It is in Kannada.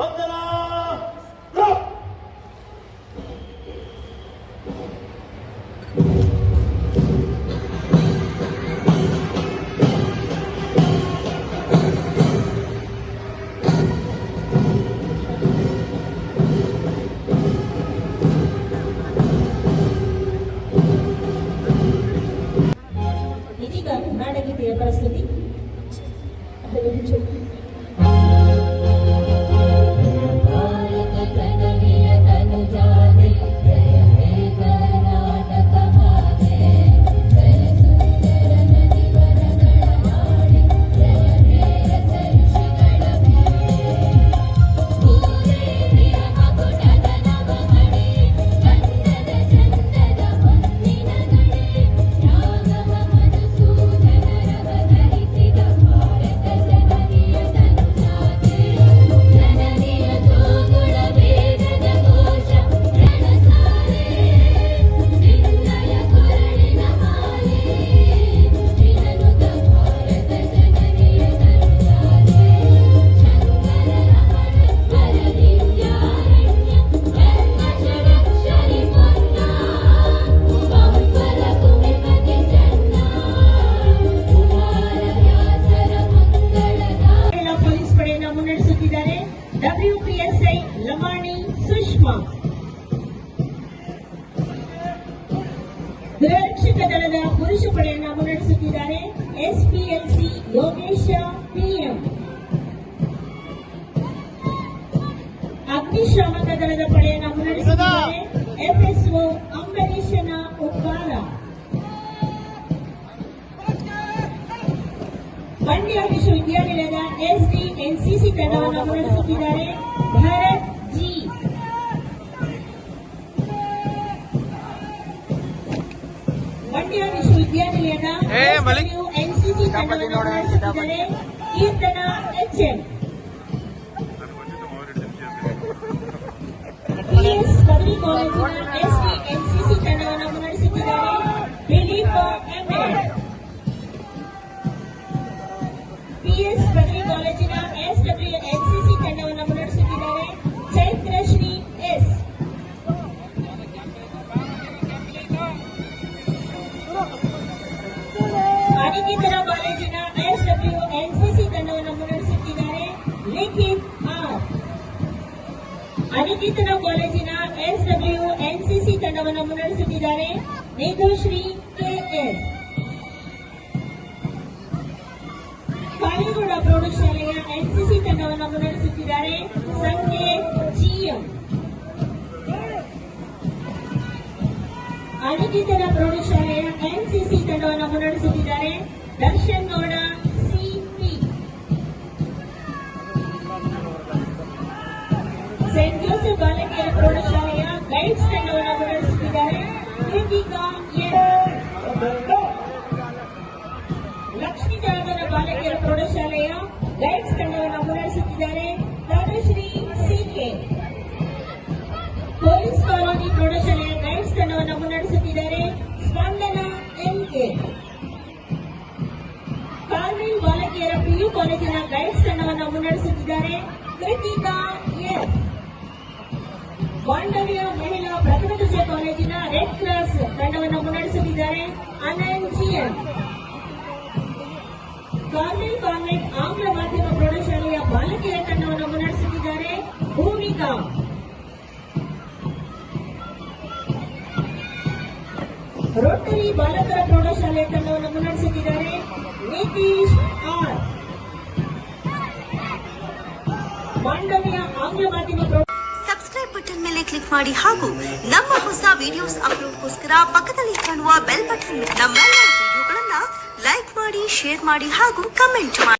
ವಂದನಾ ಇದೀಗ ನಾಡಗೀತೆಯ ಪ್ರಸ್ತುತಿ. WPSI ಲಮಾಣಿ ಸುಷ್ಮಾ. ಗೃಹರಕ್ಷಕ ದಳದ ಪುರುಷ ಪಡೆಯನ್ನು ಮುನ್ನಡೆಸುತ್ತಿದ್ದಾರೆ SPLC ಯೋಗೇಶ PM. ಅಗ್ನಿಶಾಮಕ ದಳದ ಪಡೆಯನ್ನು ಮುನ್ನಡೆಸುತ್ತಿದ್ದಾರೆ FSO ಅಂಬರೀಶನ ಉಪ್ಪಾರ. ಮಂಡ್ಯ ವಿಶ್ವವಿದ್ಯಾನಿಲಯದ SDNCC ತಂಡವನ್ನು ಮುನ್ನಡೆಸುತ್ತಿದ್ದಾರೆ ಭರತ್ ಜಿ. ಮಂಡ್ಯ ವಿಶ್ವವಿದ್ಯಾನಿಲಯದ SWNCC ತಂಡವನ್ನು ಮುನ್ನಡೆಸುತ್ತಿದ್ದಾರೆ ಕೀರ್ತನ HM. PS ಪದವಿ ಕಾಲೇಜಿನ SDNCC ತಂಡವನ್ನು ಮುನ್ನಡೆಸುತ್ತಿದ್ದಾರೆ ದಿಲೀಪ್ ML. PS ಪದವಿ ಕಾಲೇಜಿನ SWNCC ತಂಡವನ್ನು ಮುನ್ನಡೆಸುತ್ತಿದ್ದಾರೆ ಚೈತ್ರಶ್ರೀ S. ಅನಿಕೇತನ ಕಾಲೇಜಿನ SWNCC ತಂಡವನ್ನು ಮುನ್ನಡೆಸುತ್ತಿದ್ದಾರೆ ಲಿಖಿತ್ R. ಅನಿಕೇತನ ಕಾಲೇಜಿನ SWNCC ತಂಡವನ್ನು ಮುನ್ನಡೆಸುತ್ತಿದ್ದಾರೆ ಮೇಘಶ್ರೀ KS. ಕಾಲೇಗೌಡ ಪ್ರೌಢಶಾಲೆಯ NCC ತಂಡವನ್ನು ಮುನ್ನಡೆಸುತ್ತಿದ್ದಾರೆ ಸಂಕೇತ್ GM. ಅನಿಕೇತನ ಪ್ರೌಢಶಾಲೆಯ NCC ತಂಡವನ್ನು ಮುನ್ನಡೆಸುತ್ತಿದ್ದಾರೆ Darshan Gowda CP. Saint Joseph ಬಾಲಕಿಯರ ಪ್ರೌಢಶಾಲೆಯ ಗೈಡ್ಸ್ ತಂಡವನ್ನು ಮುನ್ನಡೆಸುತ್ತಿದ್ದಾರೆ ಕೃತಿಕಾ ಎನ್. ಲಕ್ಷ್ಮೀಜಾಗರ ಬಾಲಕಿಯರ ಪ್ರೌಢಶಾಲೆಯ ಗೈಡ್ಸ್ ತಂಡವನ್ನು ಮುನ್ನಡೆಸುತ್ತಿದ್ದಾರೆ ತನುಶ್ರೀ CK. ಪೊಲೀಸ್ ಕಾಲೋನಿ ಪ್ರೌಢಶಾಲೆಯ ಗೈಡ್ಸ್ ತಂಡವನ್ನು ಮುನ್ನಡೆಸುತ್ತಿದ್ದಾರೆ ಸ್ಪಂದನ MK. ಕಾರ್ಮಿಲ್ ಬಾಲಕಿಯರ PU ಕಾಲೇಜಿನ ಗೈಡ್ಸ್ ತಂಡವನ್ನು ಮುನ್ನಡೆಸುತ್ತಿದ್ದಾರೆ ಕೃತಿಕಾ ಎನ್. ಮಾಂಡವ್ಯ ಮಹಿಳಾ ಪ್ರಥಮ ದರ್ಜೆ ಕಾಲೇಜಿನ ರೆಡ್ ಕ್ರಾಸ್ ತಂಡವನ್ನು ಮುನ್ನಡೆಸುತ್ತಿದ್ದಾರೆ ಅನಂತ್ GN. ಕಾರ್ಮಿಲ್ ಕಾನ್ವೆಂಟ್ ಆಂಗ್ಲ ಮಾಧ್ಯಮ ಪ್ರೌಢಶಾಲೆಯ ಬಾಲಕಿಯರ ತಂಡವನ್ನು ಮುನ್ನಡೆಸುತ್ತಿದ್ದಾರೆ ಭೂಮಿಕಾ. ರೋಟರಿ ಬಾಲಕರ ಪ್ರೌಢಶಾಲೆಯ ತಂಡವನ್ನು ಮುನ್ನಡೆಸುತ್ತಿದ್ದಾರೆ ನಿತೀಶ್ R. ಮಾಂಡವ್ಯ ಆಂಗ್ಲ ಮಾಧ್ಯಮ ಸಬ್ಸ್ಕ್ರೈಬ್ ಬಟನ್ ಮೇಲೆ ಕ್ಲಿಕ್ ಮಾಡಿ ಹಾಗೂ ನಮ್ಮ ಹೊಸ ವಿಡಿಯೋಸ್ ಅಪ್ಲೋಡ್ಗೋಸ್ಕರ ಪಕ್ಕದಲ್ಲಿ ಕಾಣುವ ಬೆಲ್ ಬಟನ್ ನಮ್ಮೆಲ್ಲ ವಿಡಿಯೋಗಳನ್ನ ಲೈಕ್ ಮಾಡಿ, ಶೇರ್ ಮಾಡಿ ಹಾಗೂ ಕಮೆಂಟ್ ಮಾಡಿ.